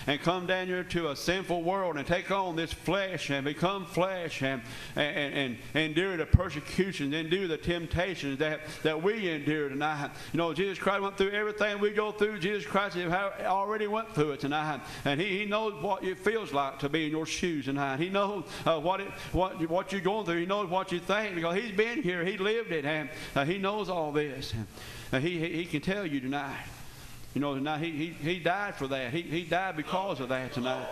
and come down here to a sinful world and take on this flesh and become flesh and endure the persecutions, endure the temptations that we endure tonight. You know, Jesus Christ went through everything we go through. Jesus Christ already went through it tonight, and He knows what it feels like to be in your shoes tonight. He knows what you're going through. He knows what you think, because He's been here. He lived it, and He knows all this. And He can tell you tonight. You know, tonight He died for that. He died because of that tonight.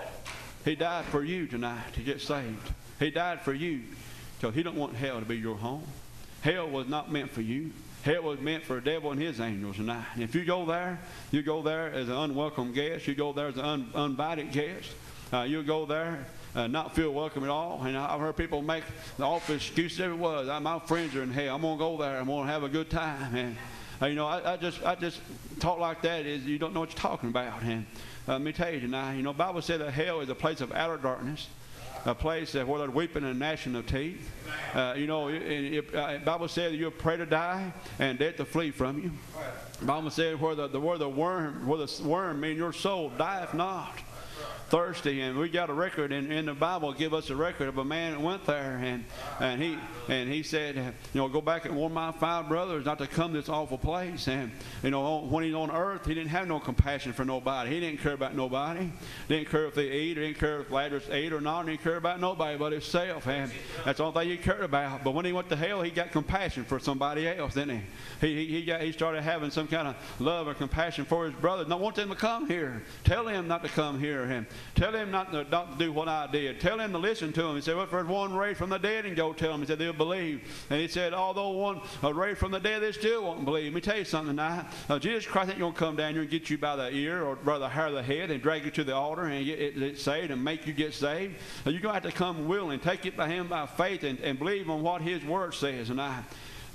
He died for you tonight to get saved. He died for you because He don't want hell to be your home. Hell was not meant for you. Hell was meant for the devil and his angels tonight. And if you go there as an unwelcome guest. You go there as an uninvited guest. You'll go there not feel welcome at all. And I've heard people make the awful excuses there it was. My friends are in hell. I'm going to go there. I'm going to have a good time. And you know, I just talk like that is you don't know what you're talking about. And let me tell you tonight, you know, the Bible said that hell is a place of outer darkness, a place where they're weeping and gnashing of teeth. You know, the Bible said that you'll pray to die and death to flee from you. The Bible said where the worm means your soul dieth not. Thirsty, and we got a record in the Bible give us a record of a man that went there, and he said, you know, go back and warn my 5 brothers not to come to this awful place. And you know, when he's on earth, he didn't have no compassion for nobody. He didn't care about nobody. Didn't care if they ate, or didn't care if Lazarus ate or not. He didn't care about nobody but himself, and that's the only thing he cared about. But when he went to hell, he got compassion for somebody else, didn't he? He started having some kind of love or compassion for his brothers. Not want them to come here. Tell them not to come here. And tell him not to do what I did. Tell him to listen to him. He said, well, if there's one raised from the dead, and go tell him. He said, they'll believe. And he said, although one raised from the dead, they still won't believe. Let me tell you something tonight. Jesus Christ ain't going to come down here and get you by the ear or by the hair of the head and drag you to the altar and get it saved and make you get saved. You're going to have to come willing, take it by Him by faith and believe on what His Word says tonight.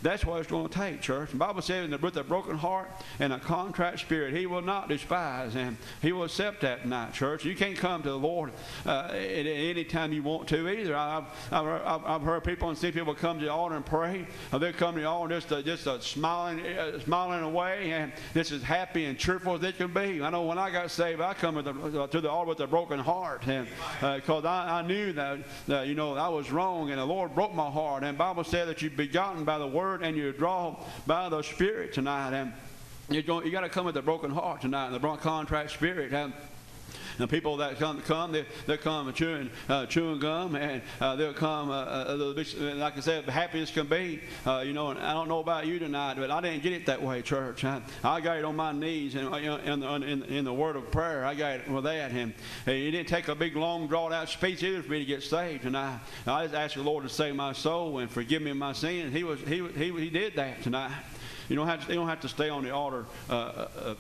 That's what it's going to take, church. The Bible says that with a broken heart and a contrite spirit, He will not despise, and He will accept that tonight, church. You can't come to the Lord at any time you want to either. I've heard people and seen people come to the altar and pray. They'll come to the altar just smiling away, and just as happy and cheerful as they can be. I know when I got saved, I come to the altar with a broken heart, and because I knew that you know, I was wrong, and the Lord broke my heart. And the Bible said that you're begotten by the Word, and you're drawn by the Spirit tonight, and you got to come with a broken heart tonight, and the contrite spirit. The people that come, they'll come chewing gum, and they'll come like I said, happy as can be. You know, and I don't know about you tonight, but I didn't get it that way, church. I got it on my knees in the word of prayer. I got it with that, and it didn't take a big long drawn out speech either for me to get saved. And I just asked the Lord to save my soul and forgive me my sins. He did that tonight. You don't have to stay on the altar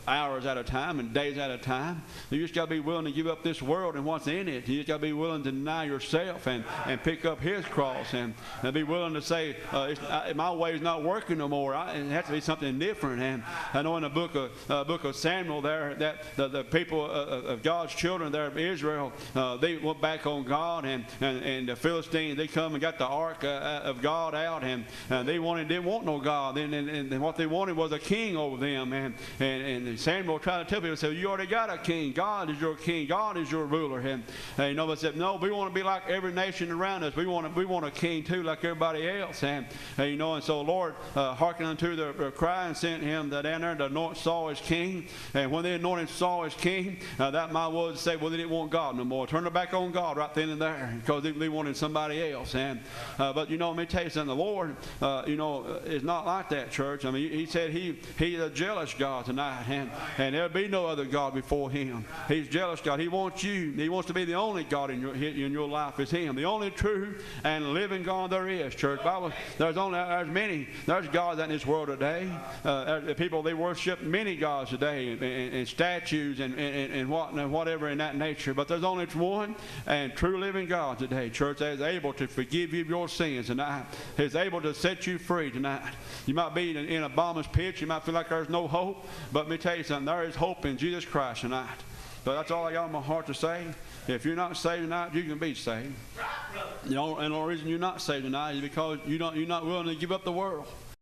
hours at a time and days at a time. You just got to be willing to give up this world and what's in it. You just got to be willing to deny yourself and pick up His cross and be willing to say, my way is not working no more. It has to be something different. And I know in the book of Samuel there that the people of God's children there of Israel, they went back on God, and the Philistines, they come and got the ark of God out, and they didn't want no God. And what they wanted was a king over them, and Samuel tried to tell people, said, you already got a king. God is your king. God is your ruler. And you know, they said, no, we want to be like every nation around us. We want a king too, like everybody else. And you know, and so the Lord hearkened unto their cry and sent him down there to anoint Saul as king. And when they anointed Saul as king, that might well say, well, they didn't want God no more. Turn it back on God right then and there, because they wanted somebody else. And but you know, let me tell you something. The Lord, you know, is not like that, church. I mean, He said He's a jealous God tonight, and there'll be no other God before Him. He's jealous God. He wants you. He wants to be the only God in your life is Him, the only true and living God there is, church. Bible, there's gods in this world today. People, they worship many gods today, and statues and whatever in that nature. But there's only one and true living God today, church, that is able to forgive you of your sins tonight. Is able to set you free tonight. You might be in a bottomless pit. You might feel like there's no hope, but let me tell you something. There is hope in Jesus Christ tonight. So that's all I got on my heart to say. If you're not saved tonight, you can be saved. You know, and the only reason you're not saved tonight is because you're not willing to give up the world.